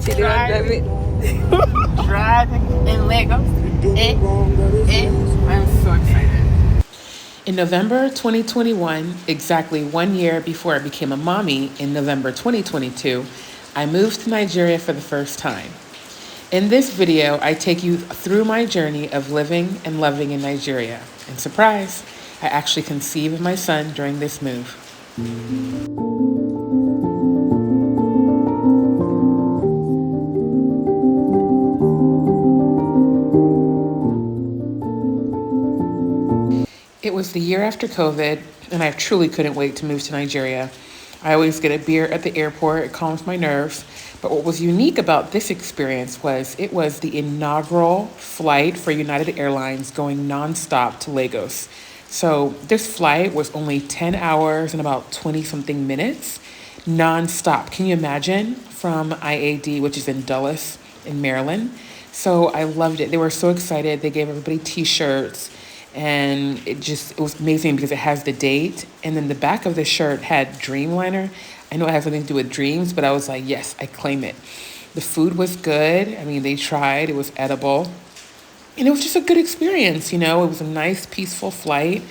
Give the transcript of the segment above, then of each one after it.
Driving in Lagos. I'm so excited. In November 2021, exactly 1 year before I became a mommy in November 2022, I moved to Nigeria for the first time. In this video, I take you through my journey of living and loving in Nigeria. And surprise, I actually conceived my son during this move. It was the year after COVID, and I truly couldn't wait to move to Nigeria. I always get a beer at the airport, it calms my nerves. But what was unique about this experience was it was the inaugural flight for United Airlines going nonstop to Lagos. So this flight was only 10 hours and about 20 something minutes, nonstop. Can you imagine? From IAD, which is in Dulles in Maryland. So I loved it. They were so excited. They gave everybody t-shirts. And it was amazing because it has the date. And then the back of the shirt had Dreamliner. I know it has something to do with dreams, but I was like, yes, I claim it. The food was good. I mean, they tried. It was edible. And it was just a good experience, you know. It was a nice, peaceful flight.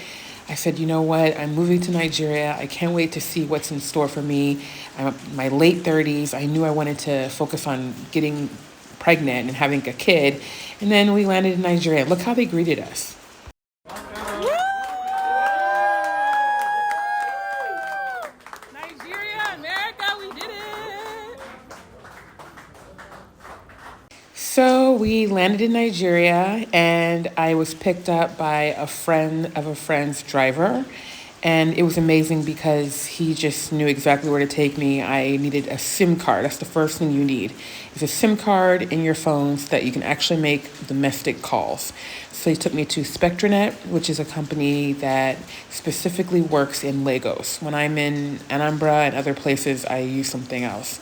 I said, you know what? I'm moving to Nigeria. I can't wait to see what's in store for me. I'm in my late 30s. I knew I wanted to focus on getting pregnant and having a kid. And then we landed in Nigeria. Look how they greeted us. So we landed in Nigeria, and I was picked up by a friend of a friend's driver. And it was amazing because he just knew exactly where to take me. I needed a SIM card. That's the first thing you need. It's a SIM card in your phone so that you can actually make domestic calls. So he took me to Spectranet, which is a company that specifically works in Lagos. When I'm in Anambra and other places, I use something else.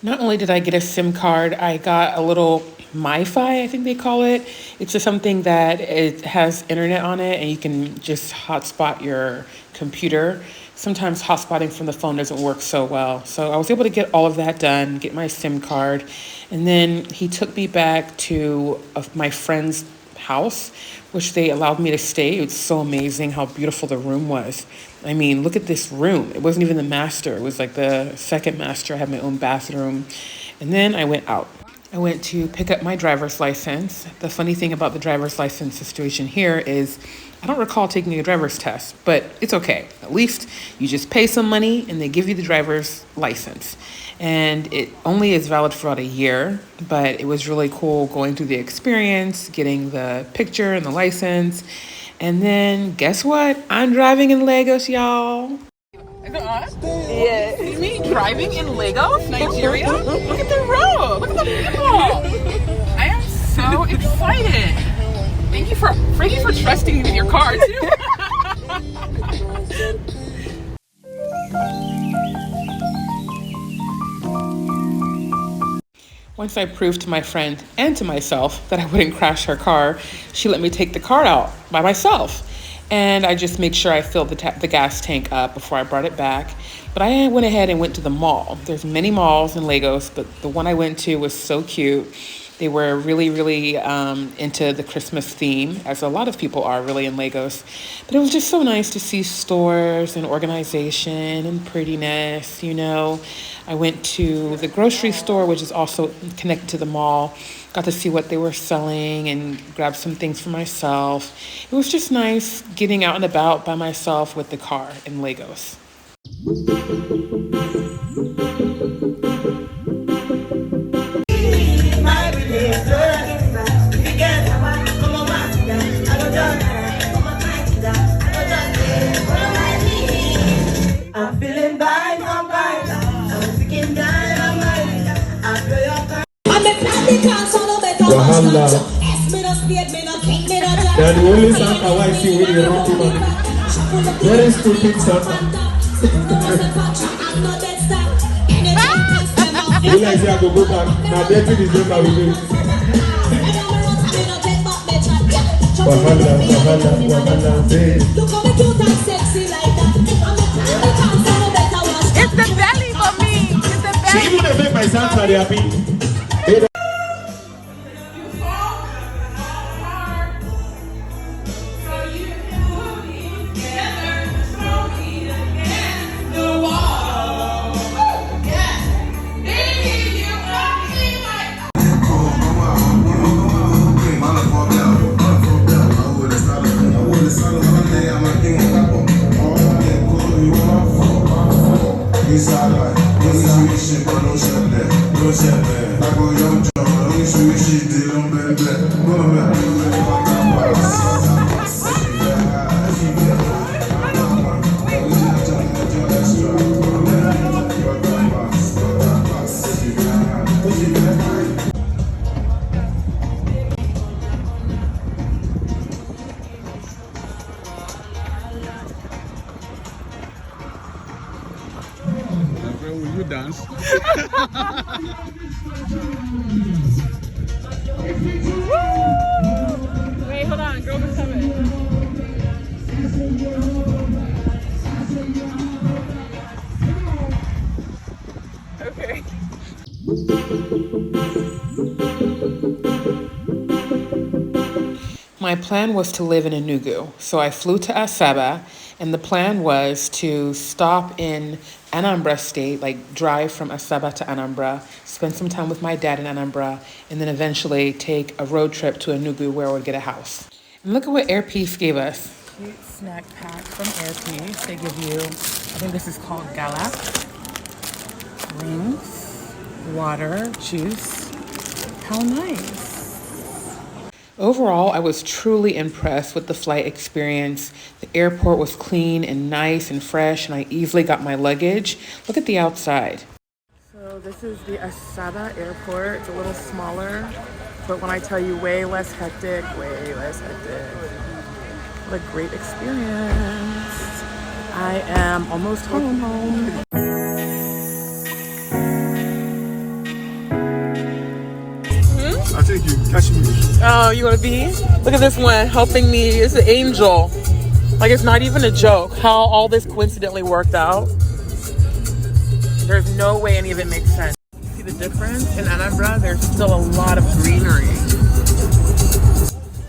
Not only did I get a SIM card, I got a little MiFi, I think they call it. It's just something that it has internet on it, and you can just hotspot your computer. Sometimes hotspotting from the phone doesn't work so well. So I was able to get all of that done, get my SIM card, and then he took me back to my friend's house, which they allowed me to stay. It was so amazing how beautiful the room was. I mean, look at this room. It wasn't even the master. It was like the second master. I had my own bathroom. And then I went out. I went to pick up my driver's license. The funny thing about the driver's license situation here is I don't recall taking a driver's test, but it's okay. At least you just pay some money and they give you the driver's license. And it only is valid for about a year, but it was really cool going through the experience, getting the picture and the license. And then guess what? I'm driving in Lagos, y'all. Is it on? Yeah. You mean driving in Lagos, Nigeria? Look at the road. Look at the people. I am so excited. Thank you for trusting me with your car too. Once I proved to my friend and to myself that I wouldn't crash her car, she let me take the car out by myself. And I just made sure I filled the gas tank up before I brought it back. But I went ahead and went to the mall. There's many malls in Lagos, but the one I went to was so cute. They were really, really into the Christmas theme, as a lot of people are really in Lagos. But it was just so nice to see stores and organization and prettiness, you know. I went to the grocery store, which is also connected to the mall. Got to see what they were selling and grab some things for myself. It was just nice getting out and about by myself with the car in Lagos. I'm feeling vibes on vibes. I'm thinking dynamite. I feel your vibe. I'm a practical solo better. They're the only song I see with the rocky man. Very stupid song. You like say I go back. Now Detty December we do. Wahala, babe. Look how me cute and sexy like that. It's the belly for me. It's the belly. See, even they make my sound very happy. Will you dance? Wait, hold on. Girl, what's coming? Okay. My plan was to live in Enugu, so I flew to Asaba, and the plan was to stop in Anambra State, like drive from Asaba to Anambra, spend some time with my dad in Anambra, and then eventually take a road trip to Enugu where I would get a house. And look at what Air Peace gave us. Cute snack pack from Air Peace. They give you, I think this is called gala, rings, water, juice. How nice. Overall, I was truly impressed with the flight experience. The airport was clean and nice and fresh, and I easily got my luggage. Look at the outside. So this is the Asaba airport. It's a little smaller, but when I tell you way less hectic, way less hectic. What a great experience. I am almost home. I think you catch me. Oh, you want to be? Look at this one helping me. It's an angel. Like, it's not even a joke how all this coincidentally worked out. There's no way any of it makes sense. See the difference? In Anambra, there's still a lot of greenery.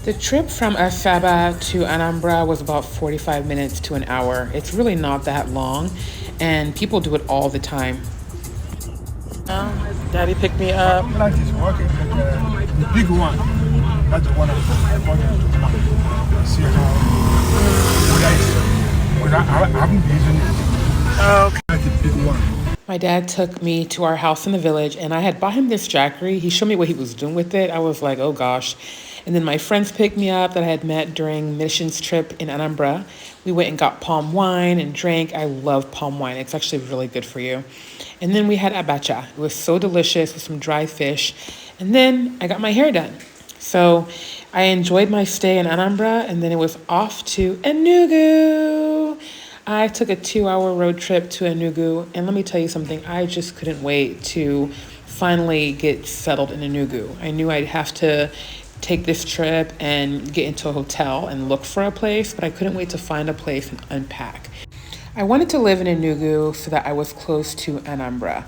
The trip from Asaba to Anambra was about 45 minutes to an hour. It's really not that long, and people do it all the time. Daddy picked me up. Like it's working. The big one. That's the one I'm working. See how. I haven't been using it. Okay. Like the big one. My dad took me to our house in the village, and I had bought him this jackery. He showed me what he was doing with it. I was like, oh gosh. And then my friends picked me up that I had met during missions trip in Anambra. We went and got palm wine and drank. I love palm wine. It's actually really good for you. And then we had abacha. It was so delicious with some dry fish. And then I got my hair done. So I enjoyed my stay in Anambra, and then it was off to Enugu. I took a 2-hour road trip to Enugu, and let me tell you something, I just couldn't wait to finally get settled in Enugu. I knew I'd have to take this trip and get into a hotel and look for a place, but I couldn't wait to find a place and unpack. I wanted to live in Enugu so that I was close to Anambra.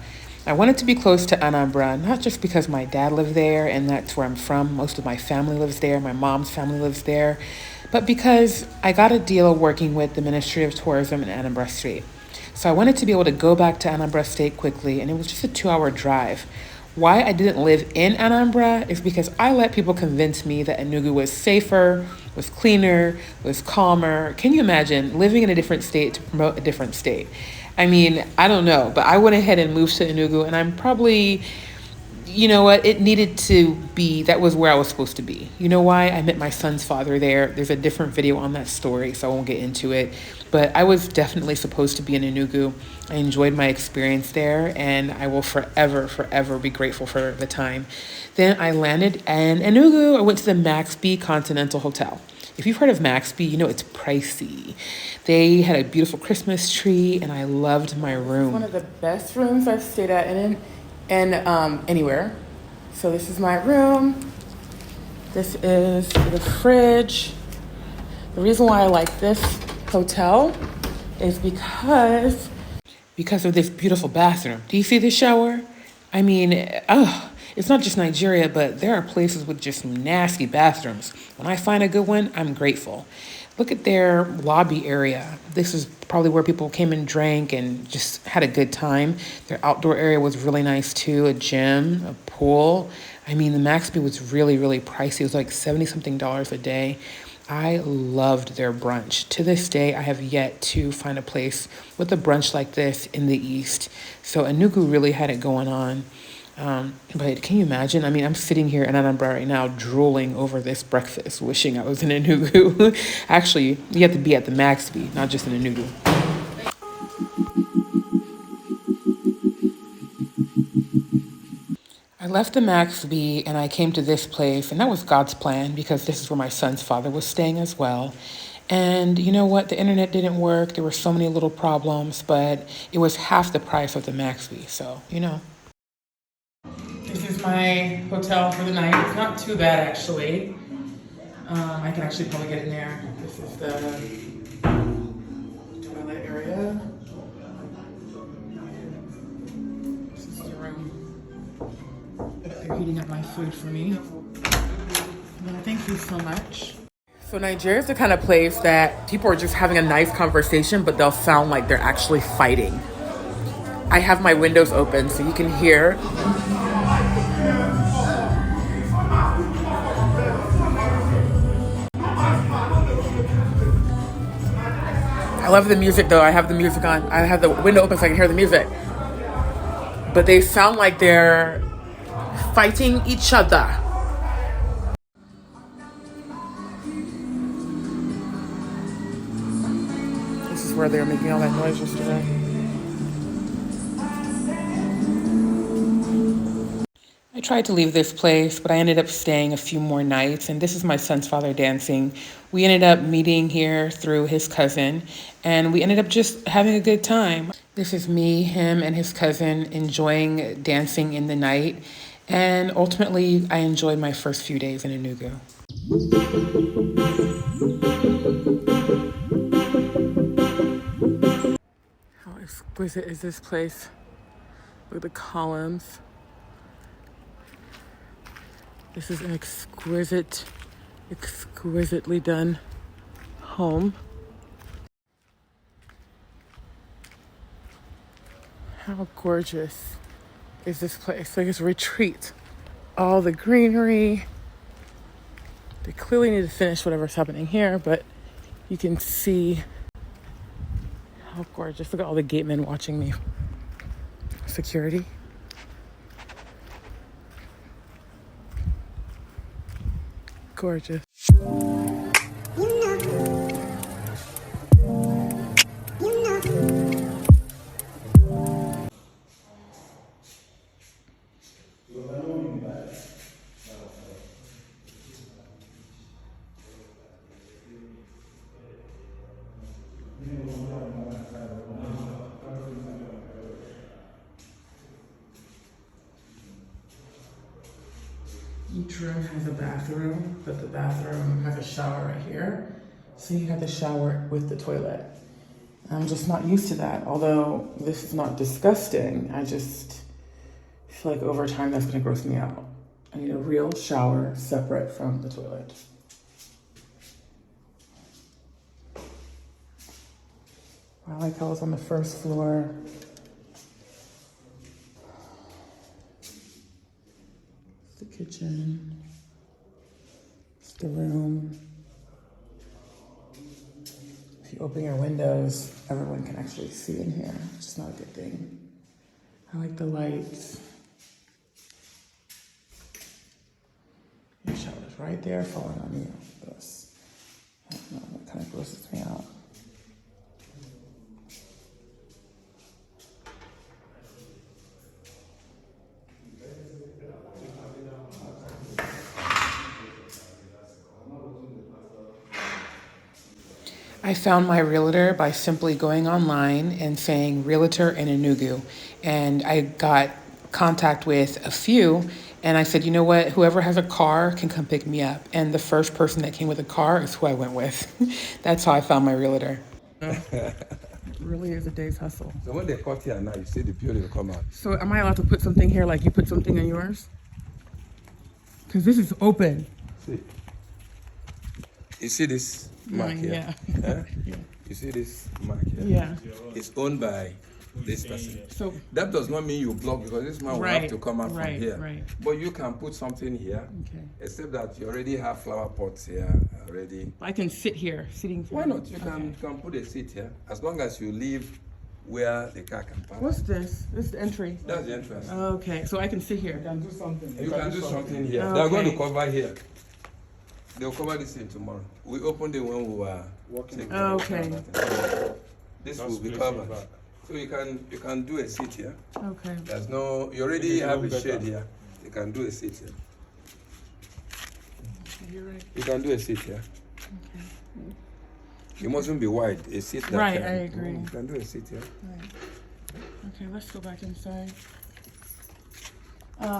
I wanted to be close to Anambra, not just because my dad lived there and that's where I'm from. Most of my family lives there. My mom's family lives there. But because I got a deal working with the Ministry of Tourism in Anambra State. So I wanted to be able to go back to Anambra State quickly, and it was just a 2-hour drive. Why I didn't live in Anambra is because I let people convince me that Enugu was safer, was cleaner, was calmer. Can you imagine living in a different state to promote a different state? I mean, I don't know, but I went ahead and moved to Enugu, and I'm probably, you know what, it needed to be, that was where I was supposed to be. You know why? I met my son's father there. There's a different video on that story, so I won't get into it. But I was definitely supposed to be in Enugu. I enjoyed my experience there, and I will forever, forever be grateful for the time. Then I landed in Enugu. I went to the Maxby Continental Hotel. If you've heard of Maxby, you know it's pricey. They had a beautiful Christmas tree, and I loved my room. One of the best rooms I've stayed at in anywhere. So this is my room. This is the fridge. The reason why I like this hotel is because of this beautiful bathroom. Do you see the shower? I mean, it's not just Nigeria, but there are places with just nasty bathrooms. When I find a good one, I'm grateful. Look at their lobby area. This is probably where people came and drank and just had a good time. Their outdoor area was really nice too, a gym, a pool. I mean, the Maxby was really, really pricey. It was like $70-something a day. I loved their brunch. To this day, I have yet to find a place with a brunch like this in the East. So Enugu really had it going on. But can you imagine? I mean, I'm sitting here in Anambra right now, drooling over this breakfast, wishing I was in Enugu. Actually, you have to be at the Maxby, not just in Enugu. I left the Maxby and I came to this place, and that was God's plan because this is where my son's father was staying as well. And you know what? The internet didn't work. There were so many little problems, but it was half the price of the Maxby. So, you know. This is my hotel for the night. It's not too bad, actually. I can actually probably get in there. This is the toilet area. This is the room. They're heating up my food for me. Well, thank you so much. So Nigeria is the kind of place that people are just having a nice conversation, but they'll sound like they're actually fighting. I have my windows open so you can hear. I love the music though. I have the music on. I have the window open so I can hear the music. But they sound like they're fighting each other. This is where they were making all that noise yesterday. I tried to leave this place, but I ended up staying a few more nights, and this is my son's father dancing. We ended up meeting here through his cousin, and we ended up just having a good time. This is me, him, and his cousin enjoying dancing in the night, and ultimately, I enjoyed my first few days in Enugu. How exquisite is this place? Look at the columns. This is an exquisitely done home. How gorgeous is this place? Like it's a retreat. All the greenery. They clearly need to finish whatever's happening here, but you can see how gorgeous. Look at all the gatemen watching me. Security. Gorgeous. Each room has a bathroom, but the bathroom has a shower right here. So you have to shower with the toilet. I'm just not used to that. Although this is not disgusting, I just feel like over time that's gonna gross me out. I need a real shower separate from the toilet. I like how it's on the first floor. It's the kitchen. It's the room. If you open your windows, everyone can actually see in here, which is not a good thing. I like the lights. Your shower's right there falling on you. This. I don't know, that kind of grosses me out. I found my realtor by simply going online and saying realtor in Enugu. And I got contact with a few, and I said, you know what, whoever has a car can come pick me up. And the first person that came with a car is who I went with. That's how I found my realtor. It really is a day's hustle. So when they cut here now, you see the beauty will come out. So am I allowed to put something here like you put something in yours? Because this is open. See. You see this mark here? Yeah. Yeah. You see this mark here? Yeah. It's owned by this person. So That does not mean you block because this man will have Right, to come out from right, here. right. But you can put something here, Okay. except that you already have flower pots here already. I can sit here, sitting. Why not? You can put a seat here, as long as you leave where the car can park. What's this? This is the entry. That's the entrance. Okay, so I can sit here. You can do something. You can do something here. Okay. They are going to cover here. They'll cover this thing tomorrow. We opened it when we were Walking. Okay. This will be covered. So you can do a seat here. Okay. There's no, you already have a shade here. You can do a seat here. You're right. You can do a seat here. Okay. It mustn't be wide. A seat that Right, can, I agree. You can do a seat here. Right. Okay, let's go back inside.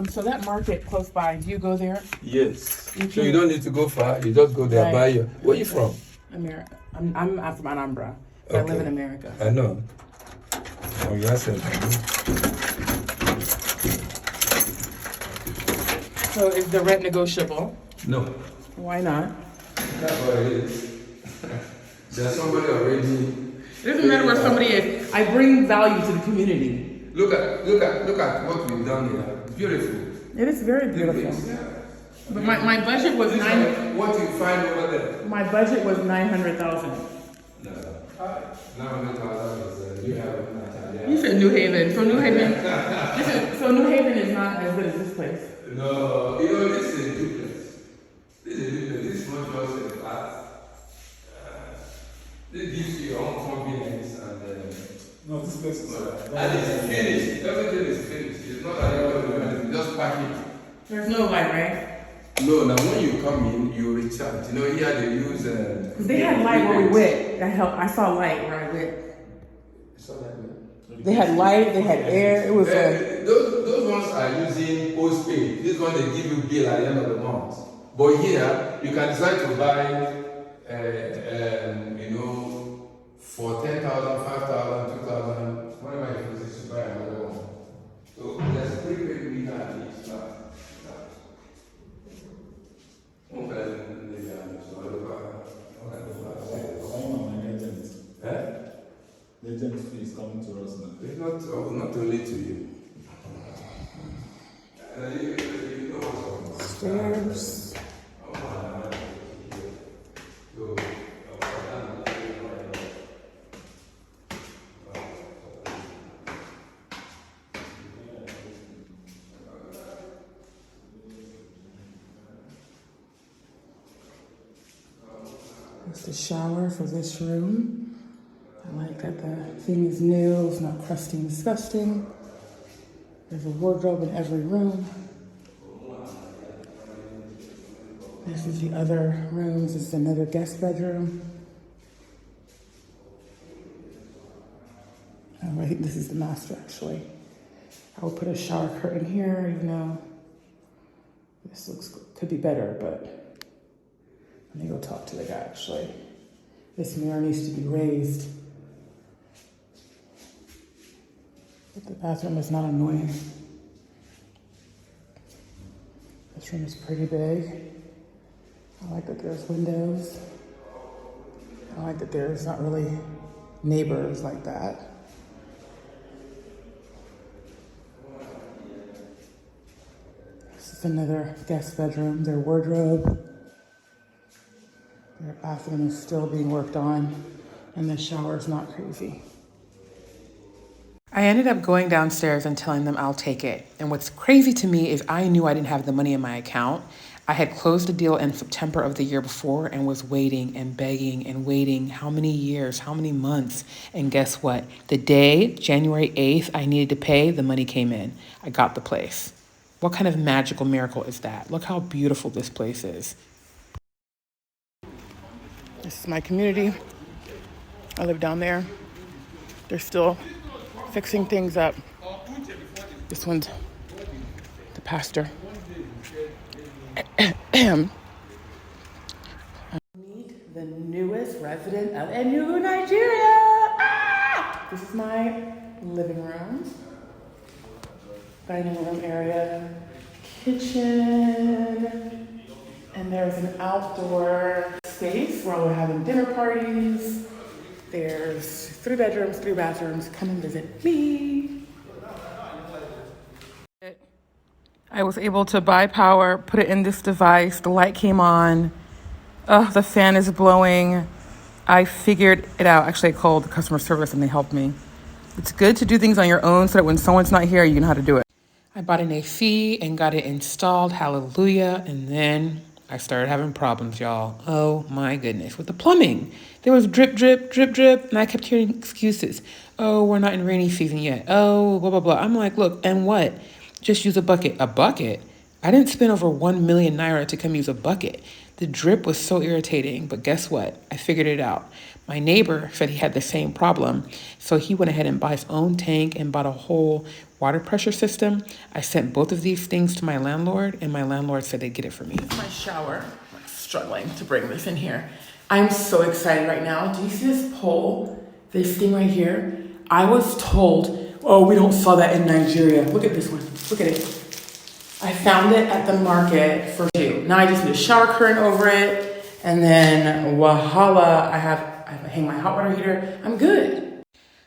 So that market close by, do you go there? Yes. So you don't need to go far. You just go there, Right. buy your. Where are you from? America. I'm from Anambra. But I live in America. I know. Oh, you accent. So is the rent negotiable? No. Why not? That's what it is. There's somebody already. It doesn't matter where somebody is. I bring value to the community. Look at what we've done here. It's beautiful. It is very beautiful. Yeah. But my budget was What you find over there? My budget was 900,000. No. 900,000 is you have. You said New Haven. So New Haven is not as good as this place. No, this is a duplex. This is not just a flat. This gives you your own convenience and. No, this place is And it's finished. Everything is finished. It's not that you just pack it. There's no light, right? No, now when you come in, you recharge. You know, here they use. Because they had light where we went. That helped. I saw light where I went. They had light. They had air. It was. Those ones are using postpaid. This one they give you bill at the end of the month. But here you can decide to buy, for 10,000, 5,000, 2,000, whatever it is to buy another one. So there's prepaid meter at each flat. The agent fee is coming to us now. It's not only to you. Stairs. It's the shower for this room. I like that the thing is new, it's not crusty and disgusting. There's a wardrobe in every room. This is the other rooms. This is another guest bedroom. Oh, right, this is the master actually. I will put a shower curtain here, even though this could be better, but let me go talk to the guy actually. This mirror needs to be raised. But the bathroom is not annoying. This room is pretty big. I like that there's windows. I like that there's not really neighbors like that. This is another guest bedroom, their wardrobe. Their bathroom is still being worked on, and the shower is not crazy. I ended up going downstairs and telling them I'll take it. And what's crazy to me is I knew I didn't have the money in my account. I had closed the deal in September of the year before and was waiting and begging and waiting how many years, how many months. And guess what? The day, January 8th, I needed to pay, the money came in. I got the place. What kind of magical miracle is that? Look how beautiful this place is. This is my community. I live down there. They're still fixing things up. This one's the pastor. Meet the newest resident of Enugu, Nigeria. Ah! This is my living room, dining room area, kitchen, and there's an outdoor space where we're having dinner parties. There's 3 bedrooms, 3 bathrooms. Come and visit me. I was able to buy power, put it in this device. The light came on. Oh, the fan is blowing. I figured it out. Actually, I called the customer service and they helped me. It's good to do things on your own so that when someone's not here, you know how to do it. I bought an AC and got it installed. Hallelujah. And then I started having problems, y'all. Oh my goodness. With the plumbing. There was drip, drip, drip, drip. And I kept hearing excuses. Oh, we're not in rainy season yet. Oh, blah, blah, blah. I'm like, look, and what? Just use a bucket. A bucket? I didn't spend over 1 million naira to come use a bucket. The drip was so irritating, but guess what? I figured it out. My neighbor said he had the same problem, so he went ahead and bought his own tank and bought a whole water pressure system. I sent both of these things to my landlord, and my landlord said they'd get it for me. This is my shower. I'm struggling to bring this in here. I'm so excited right now. Do you see this pole? This thing right here? I was told, oh, we don't sell that in Nigeria. Look at this one. Look at it. I found it at the market for $2. Now I just need a shower curtain over it, and then wahala, I hang my hot water heater. I'm good.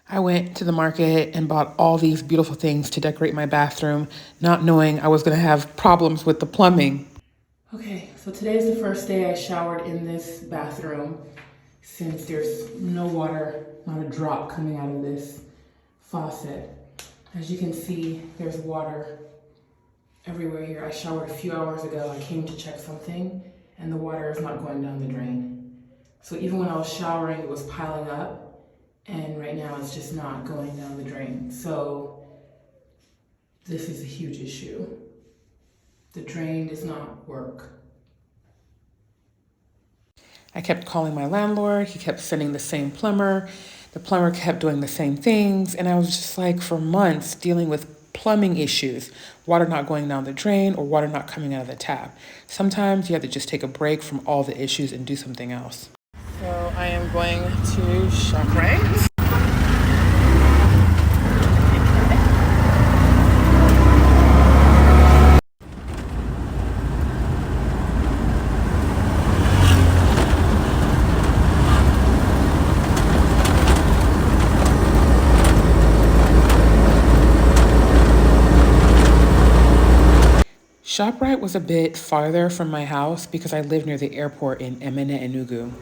I went to the market and bought all these beautiful things to decorate my bathroom, not knowing I was gonna have problems with the plumbing. Okay, so today's the first day I showered in this bathroom since there's no water, not a drop coming out of this faucet. As you can see, there's water everywhere here. I showered a few hours ago. I came to check something and the water is not going down the drain. So even when I was showering, it was piling up, and right now it's just not going down the drain. So this is a huge issue. The drain does not work. I kept calling my landlord. He kept sending the same plumber. The plumber kept doing the same things. And I was just like, for months, dealing with plumbing issues, water not going down the drain or water not coming out of the tap. Sometimes you have to just take a break from all the issues and do something else. So I am going to ShopRite. ShopRite was a bit farther from my house because I live near the airport in Enugu.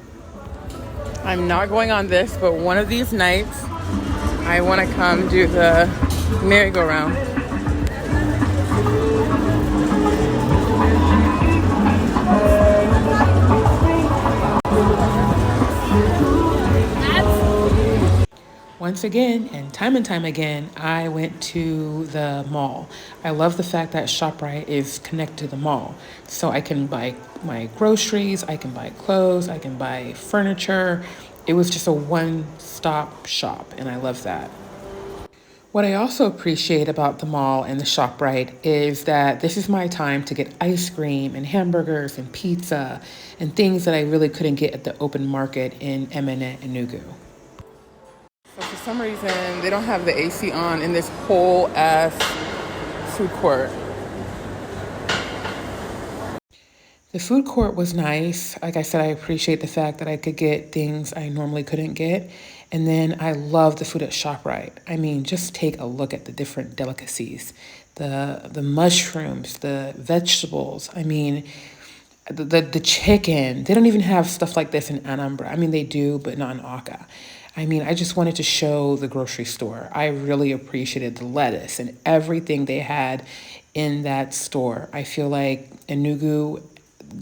I'm not going on this, but one of these nights, I want to come do the merry-go-round. Once again, and time again, I went to the mall. I love the fact that ShopRite is connected to the mall. So I can buy my groceries, I can buy clothes, I can buy furniture. It was just a one-stop shop, and I love that. What I also appreciate about the mall and the ShopRite is that this is my time to get ice cream and hamburgers and pizza and things that I really couldn't get at the open market in Enugu. So for some reason, they don't have the AC on in this whole ass food court. The food court was nice. Like I said, I appreciate the fact that I could get things I normally couldn't get. And then I love the food at ShopRite. I mean, just take a look at the different delicacies. The mushrooms, the vegetables. I mean, the chicken. They don't even have stuff like this in Anambra. I mean, they do, but not in Aka. I mean, I just wanted to show the grocery store. I really appreciated the lettuce and everything they had in that store. I feel like Enugu,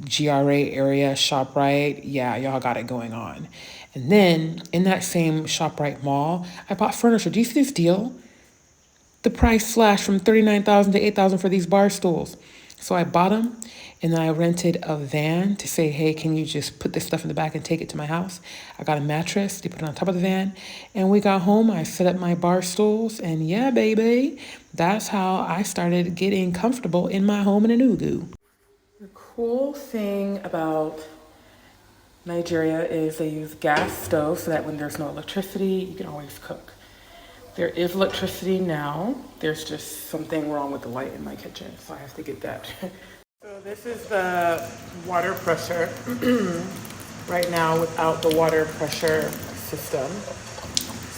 GRA area, ShopRite, yeah, y'all got it going on. And then in that same ShopRite mall, I bought furniture. Do you see this deal? The price slashed from $39,000 to $8,000 for these bar stools. So I bought them, and then I rented a van to say, hey, can you just put this stuff in the back and take it to my house? I got a mattress, they put it on top of the van, and we got home, I set up my bar stools, and yeah, baby, that's how I started getting comfortable in my home in Enugu. The cool thing about Nigeria is they use gas stoves so that when there's no electricity, you can always cook. There is electricity now. There's just something wrong with the light in my kitchen, so I have to get that. So this is the water pressure right now without the water pressure system.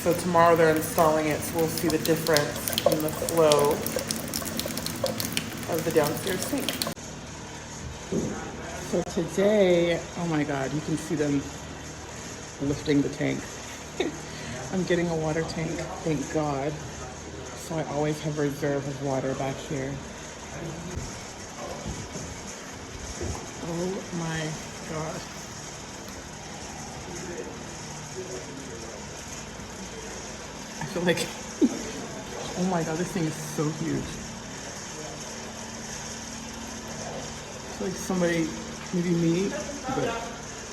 So tomorrow they're installing it, so we'll see the difference in the flow of the downstairs sink. So today, oh my God, you can see them lifting the tank. I'm getting a water tank, thank God. So I always have a reserve of water back here. Oh my God. I feel like, oh my God, this thing is so huge. I feel like somebody, maybe me, but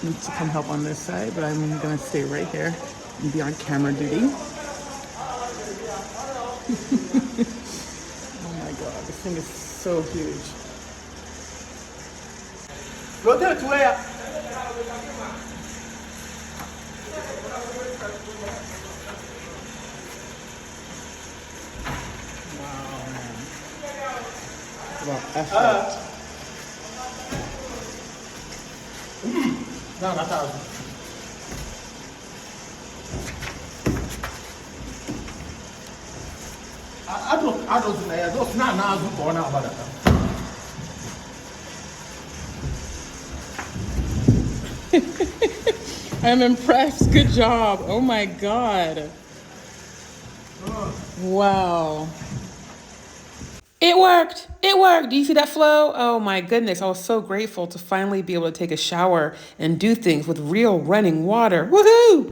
needs to come help on this side, but I'm gonna stay right here and be on camera duty. Oh my God, this thing is so huge. Rotate to where? Wow, effort. No, not that. I don't know. Those not born out about that. I'm impressed. Good job. Oh my God. Wow. It worked. It worked. Do you see that flow? Oh my goodness. I was so grateful to finally be able to take a shower and do things with real running water. Woohoo!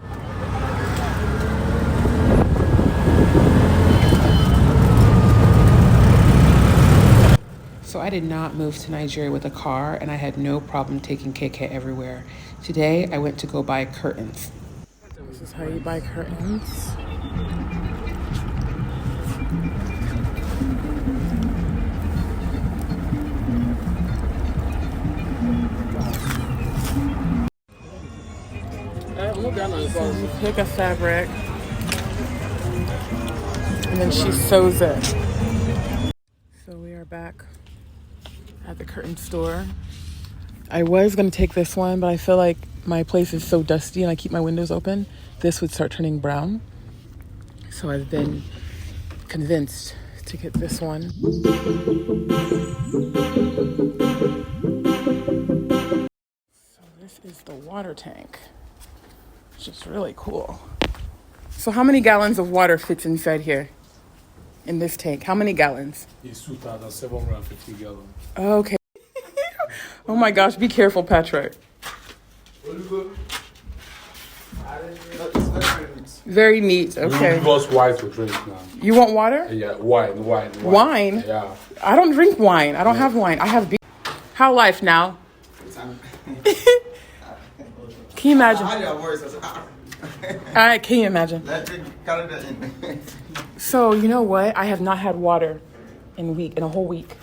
So I did not move to Nigeria with a car, and I had no problem taking KK everywhere. Today, I went to go buy curtains. This is how you buy curtains. So you pick a fabric, and then she sews it. So we are back at the curtain store. I was gonna take this one, but I feel like my place is so dusty and I keep my windows open, this would start turning brown. So I've been convinced to get this one. So this is the water tank, which is really cool. So how many gallons of water fits inside here? In this tank, how many gallons? It's 2,750 gallons. Okay. Oh my gosh, be careful, Patrick. Very neat, okay. Give us wine to drink now. You want water? Yeah, wine. Wine? Yeah. I don't drink wine. I don't have wine. I have beer. How life now? Can you imagine? Can you imagine? So, you know what? I have not had water in a whole week.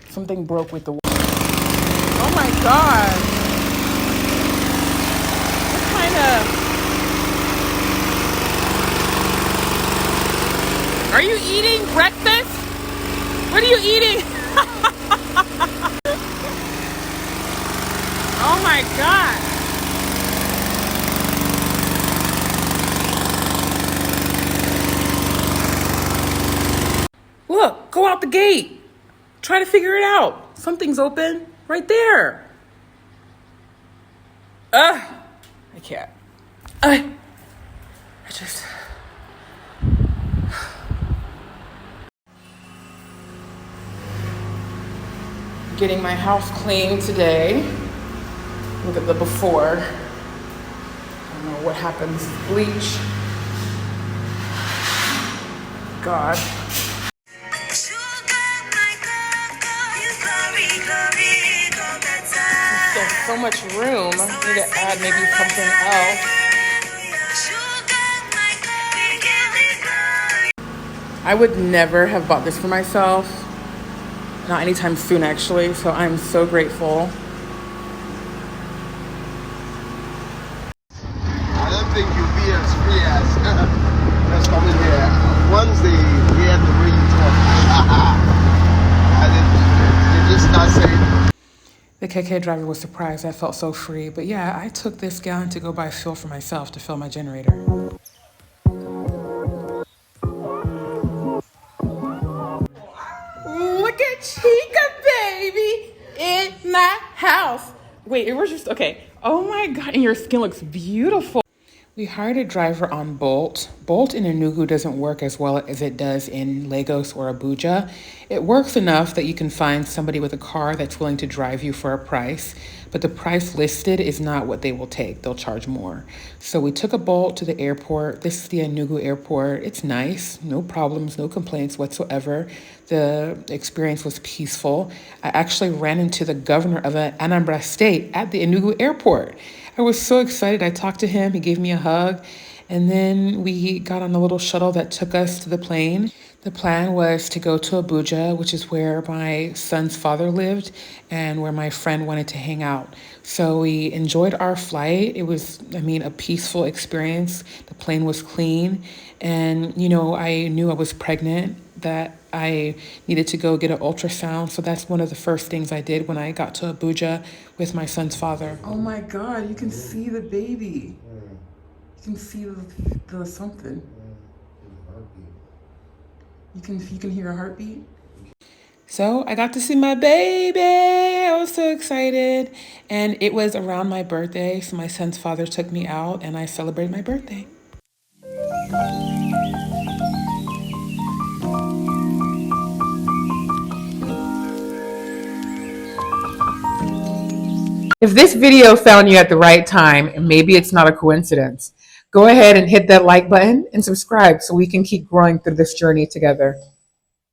Something broke with the water. Oh my God. What kind of... Are you eating breakfast? What are you eating? Oh my God. Look, go out the gate. Try to figure it out. Something's open right there. I can't. I just... Getting my house clean today. Look at the before. I don't know what happens. Bleach. God. There's so much room. I need to add maybe something else. I would never have bought this for myself. Not anytime soon, actually. So I'm so grateful. I don't think you'll be as free as just coming here. Once they hear the way you talk, they just start saying. The KK driver was surprised. I felt so free. But yeah, I took this gallon to go buy fuel for myself to fill my generator. Look at Chica, baby, in my house. Wait, we're just okay. Oh my God, and your skin looks beautiful. We hired a driver on Bolt. Bolt in Enugu doesn't work as well as it does in Lagos or Abuja. It works enough that you can find somebody with a car that's willing to drive you for a price, but the price listed is not what they will take. They'll charge more. So we took a Bolt to the airport. This is the Enugu airport. It's nice, no problems, no complaints whatsoever. The experience was peaceful. I actually ran into the governor of Anambra State at the Enugu airport. I was so excited. I talked to him, he gave me a hug, and then we got on a little shuttle that took us to the plane. The plan was to go to Abuja, which is where my son's father lived and where my friend wanted to hang out. So we enjoyed our flight. It was, a peaceful experience. The plane was clean. And, I knew I was pregnant, that I needed to go get an ultrasound. So that's one of the first things I did when I got to Abuja with my son's father. Oh my God, you can see the baby. You can see the something. You can hear a heartbeat. So I got to see my baby. I was so excited. And it was around my birthday. So my son's father took me out and I celebrated my birthday. If this video found you at the right time, and maybe it's not a coincidence, go ahead and hit that like button and subscribe so we can keep growing through this journey together.